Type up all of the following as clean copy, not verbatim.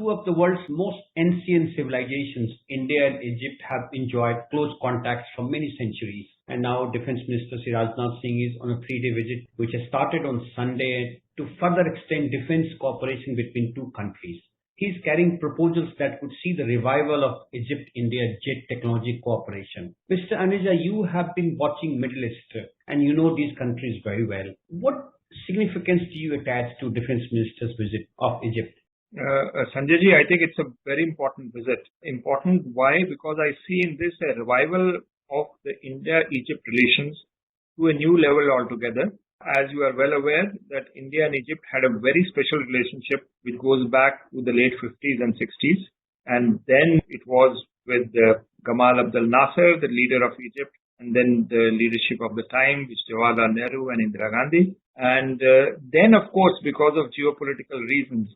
two of the world's most ancient civilizations, India and Egypt have enjoyed close contacts for many centuries. And now Defense Minister Sri Rajnath Singh is on a 3-day visit, which has started on Sunday to further extend defense cooperation between two countries. He is carrying proposals that could see the revival of Egypt-India jet technology cooperation. Mr. Anuja, you have been watching Middle East and you know these countries very well. What significance do you attach to Defense Minister's visit of Egypt? Sanjay ji, I think it's a very important visit. Important, why? Because I see in this a revival of the India-Egypt relations to a new level altogether. As you are well aware that India and Egypt had a very special relationship which goes back to the late 50s and 60s. And then it was with Gamal Abdel Nasser, the leader of Egypt, and then the leadership of the time, which Jawaharlal Nehru and Indira Gandhi. And then, of course, because of geopolitical reasons,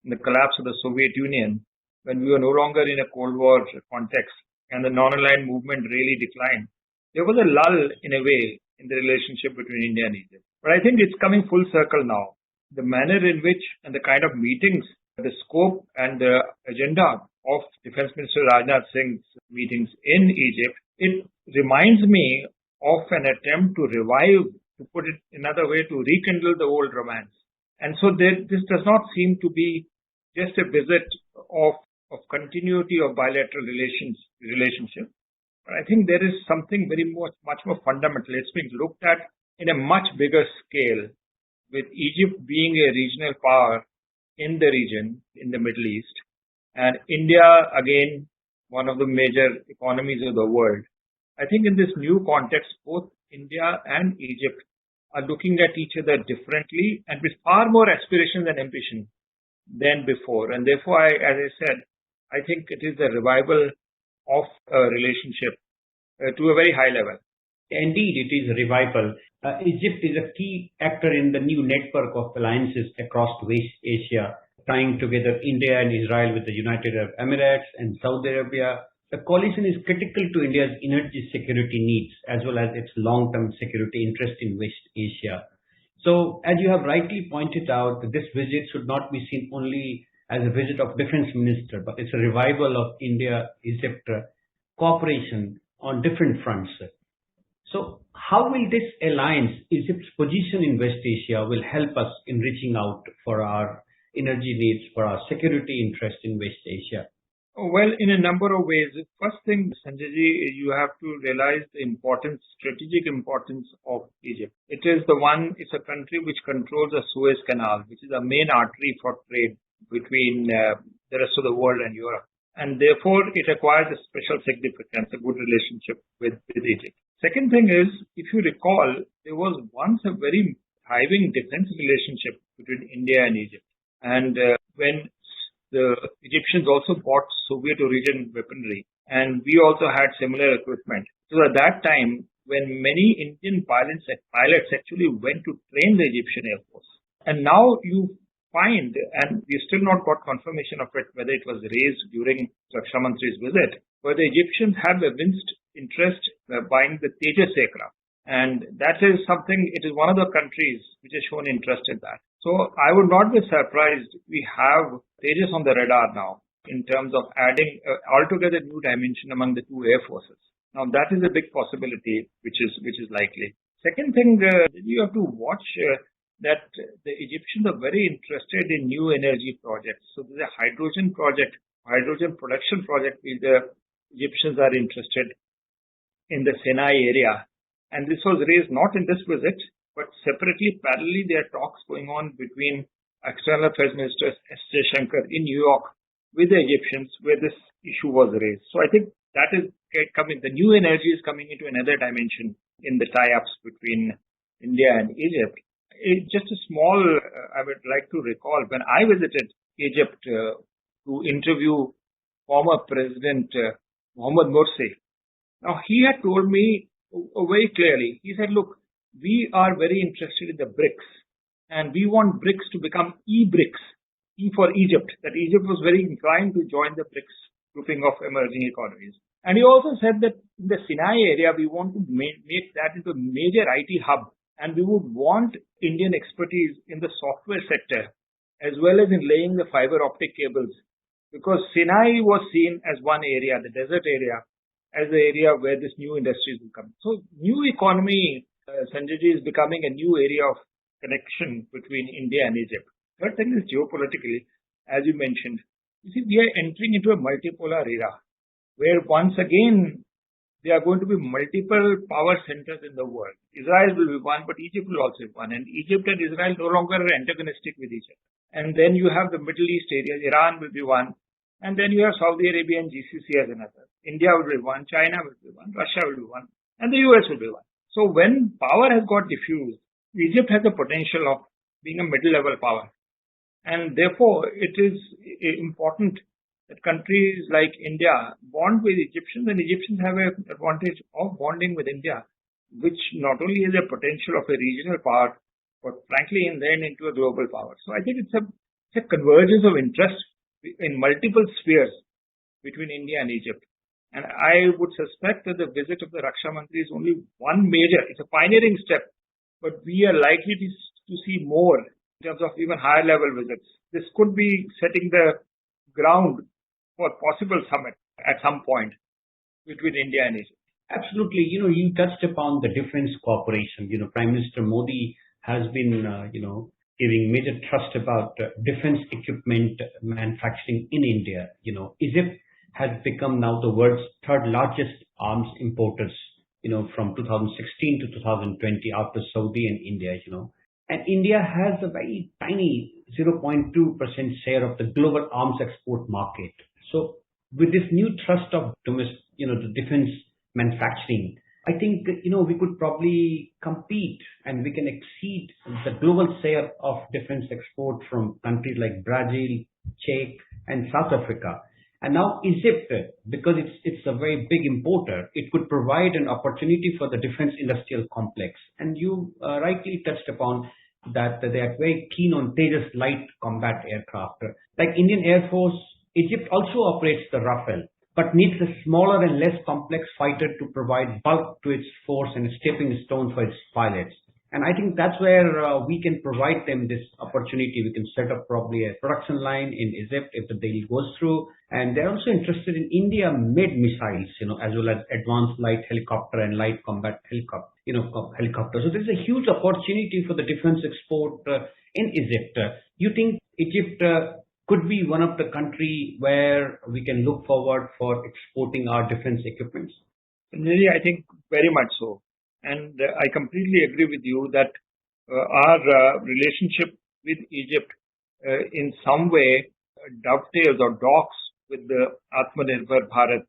in the collapse of the Soviet Union, when we were no longer in a Cold War context and the non-aligned movement really declined, there was a lull in a way in the relationship between India and Egypt. But I think it's coming full circle now. The manner in which and the kind of meetings, the scope and the agenda of Defense Minister Rajnath Singh's meetings in Egypt, it reminds me of an attempt to revive, to put it another way, to rekindle the old romance. And so this does not seem to be just a visit of continuity of bilateral relationship. But I think there is something much more fundamental. It's being looked at in a much bigger scale, with Egypt being a regional power in the region, in the Middle East, and India, again, one of the major economies of the world. I think in this new context, both India and Egypt are looking at each other differently and with far more aspirations and ambition than before. And therefore, as I said, I think it is a revival of a relationship to a very high level. Indeed, it is a revival. Egypt is a key actor in the new network of alliances across West Asia, tying together India and Israel with the United Arab Emirates and Saudi Arabia. The coalition is critical to India's energy security needs as well as its long-term security interest in West Asia. So, as you have rightly pointed out, this visit should not be seen only as a visit of defense minister, but it's a revival of India-Egypt cooperation on different fronts. So how will this alliance, Egypt's position in West Asia, will help us in reaching out for our energy needs, for our security interest in West Asia? Well, in a number of ways. First thing, Sanjay ji, you have to realize the strategic importance of Egypt. It's a country which controls the Suez Canal, which is a main artery for trade between the rest of the world and Europe. And therefore, it acquires a special significance, a good relationship with Egypt. Second thing is, if you recall, there was once a very thriving defense relationship between India and Egypt. And when the Egyptians also bought Soviet origin weaponry, and we also had similar equipment. So at that time, when many Indian pilots actually went to train the Egyptian Air Force. And now you find, and we've still not got confirmation of it, whether it was raised during Raksha Mantri's visit, but the Egyptians have evinced interest buying the Tejas aircraft. And that is something, it is one of the countries which has shown interest in that. So I would not be surprised we have Tejas on the radar now in terms of adding altogether new dimension among the two air forces. Now that is a big possibility which is likely. Second thing, you have to watch that the Egyptians are very interested in new energy projects. So there's a hydrogen production project where the Egyptians are interested in the Sinai area. And this was raised not in this visit, but separately, parallelly, there are talks going on between External Affairs Minister S. Jaishankar in New York with the Egyptians where this issue was raised. So I think that is coming, the new energy is coming into another dimension in the tie-ups between India and Egypt. Just a small, I would like to recall, when I visited Egypt to interview former President Mohamed Morsi. Now, he had told me very clearly, he said, look, we are very interested in the BRICS, and we want BRICS to become E-BRICS, E for Egypt, that Egypt was very inclined to join the BRICS grouping of emerging economies. And he also said that in the Sinai area, we want to make that into a major IT hub, and we would want Indian expertise in the software sector, as well as in laying the fiber optic cables because Sinai was seen as one area, the desert area, as the area where this new industries will come. So new economy, Sanjayji, is becoming a new area of connection between India and Egypt. Third thing is geopolitically, as you mentioned. You see, we are entering into a multipolar era where once again there are going to be multiple power centers in the world. Israel will be one, but Egypt will also be one. And Egypt and Israel no longer are antagonistic with each other. And then you have the Middle East area, Iran will be one. And then you have Saudi Arabia and GCC as another. India will be one, China will be one, Russia will be one, and the US will be one. So when power has got diffused, Egypt has the potential of being a middle-level power. And therefore, it is important that countries like India bond with Egyptians, and Egyptians have an advantage of bonding with India, which not only has a potential of a regional power, but frankly, then into a global power. So I think it's a convergence of interest in multiple spheres between India and Egypt. And I would suspect that the visit of the Raksha Mantri is only one major, it's a pioneering step, but we are likely to see more in terms of even higher level visits. This could be setting the ground for possible summit at some point between India and Egypt. Absolutely. You touched upon the defense cooperation. Prime Minister Modi has been, giving major trust about defense equipment manufacturing in India. Egypt has become now the world's third largest arms importers, from 2016 to 2020 after Saudi and India, And India has a very tiny 0.2% share of the global arms export market. So with this new trust of the defense manufacturing, I think, we could probably compete and we can exceed the global share of defense export from countries like Brazil, Czech, and South Africa. And now Egypt, because it's a very big importer, it could provide an opportunity for the defense industrial complex. And you rightly touched upon that they are very keen on Tejas light combat aircraft. Like Indian Air Force, Egypt also operates the Rafale, but needs a smaller and less complex fighter to provide bulk to its force and a stepping stone for its pilots. And I think that's where we can provide them this opportunity. We can set up probably a production line in Egypt if the deal goes through. And they're also interested in India-made missiles, as well as advanced light helicopter and light combat helicopter. So there's a huge opportunity for the defense export in Egypt. You think Egypt could be one of the country where we can look forward for exporting our defense equipments? Really, I think very much so. And I completely agree with you that our relationship with Egypt in some way dovetails or docks with the Atmanirbhar Bharat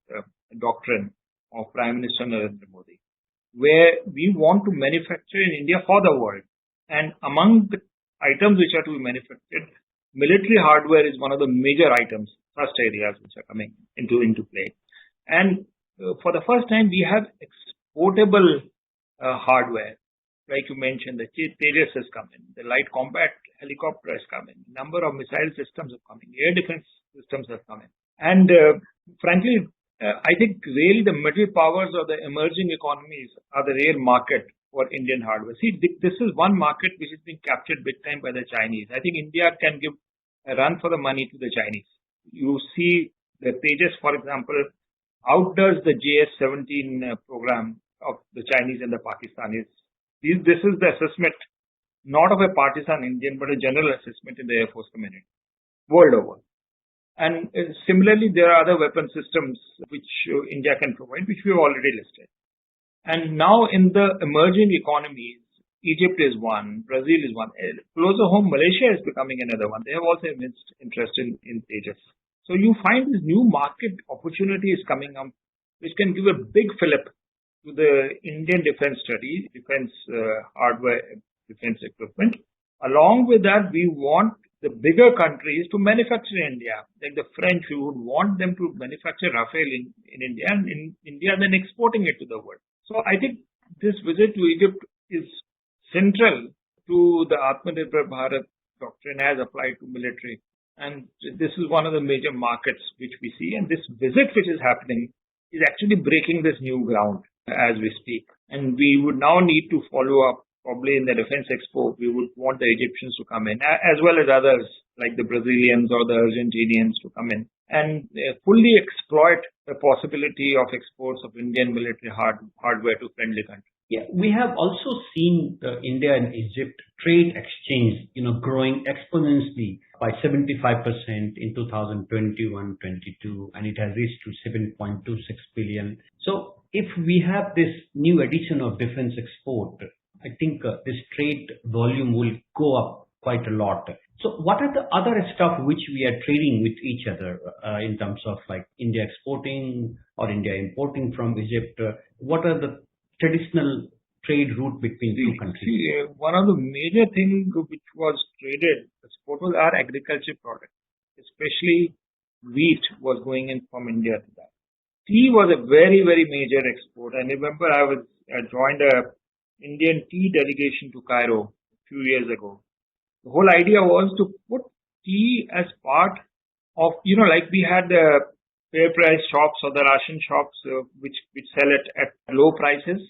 doctrine of Prime Minister Narendra Modi, where we want to manufacture in India for the world. And among the items which are to be manufactured, military hardware is one of the major items, first areas which are coming into play. And for the first time, we have exportable hardware. Like you mentioned, the Tejas has come in, the light combat helicopter has come in, number of missile systems have come in, air defense systems have come in. And frankly, I think really the middle powers or the emerging economies are the real market for Indian hardware. See, this is one market which is being captured big time by the Chinese. I think India can give a run for the money to the Chinese. You see the Tejas, for example, outdoes the JS-17 program of the Chinese and the Pakistanis. This is the assessment, not of a partisan Indian, but a general assessment in the Air Force community, world over. And similarly, there are other weapon systems which India can provide, which we have already listed. And now in the emerging economies, Egypt is one, Brazil is one. Closer home, Malaysia is becoming another one. They have also immense interest in Tejas. So you find this new market opportunities coming up, which can give a big fillip to the Indian defense studies, defense hardware, defense equipment. Along with that, we want the bigger countries to manufacture in India. Like the French, we would want them to manufacture Rafale in India, and in India then exporting it to the world. So I think this visit to Egypt is central to the Atmanirbhar Bharat doctrine as applied to military. And this is one of the major markets which we see. And this visit which is happening is actually breaking this new ground as we speak. And we would now need to follow up probably in the defense expo. We would want the Egyptians to come in, as well as others like the Brazilians or the Argentinians to come in. and fully exploit the possibility of exports of Indian military hardware to friendly countries. Yeah, we have also seen India and Egypt trade exchange, growing exponentially by 75% in 2021-22, and it has reached to 7.26 billion. So, if we have this new addition of defense export, I think this trade volume will go up quite a lot. So, what are the other stuff which we are trading with each other in terms of like India exporting or India importing from Egypt? What are the traditional trade route between two countries? One of the major things which was traded export was our agriculture products, especially wheat was going in from India to that. Tea was a very, very major export. I remember I joined a Indian tea delegation to Cairo a few years ago. The whole idea was to put tea as part of, like we had the fair price shops or the ration shops which sell it at low prices.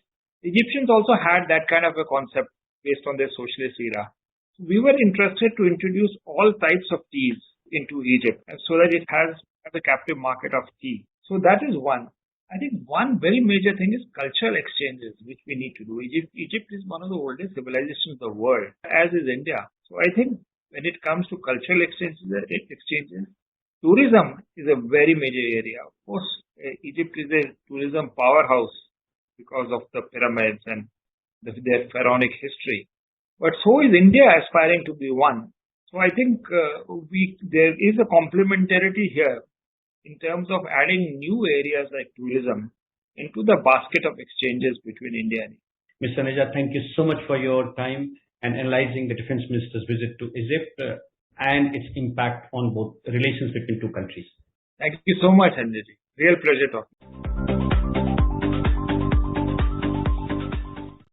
Egyptians also had that kind of a concept based on their socialist era. We were interested to introduce all types of teas into Egypt so that it has a captive market of tea. So that is one. I think one very major thing is cultural exchanges, which we need to do. Egypt is one of the oldest civilizations of the world, as is India. So I think when it comes to cultural exchanges, tourism is a very major area. Of course, Egypt is a tourism powerhouse because of the pyramids and their pharaonic history. But so is India aspiring to be one. So I think there is a complementarity here in terms of adding new areas like tourism into the basket of exchanges between India and Egypt. Mr. Neja, thank you so much for your time and analyzing the defense minister's visit to Egypt and its impact on both relations between two countries. Thank you so much, Sanjay. Real pleasure talking.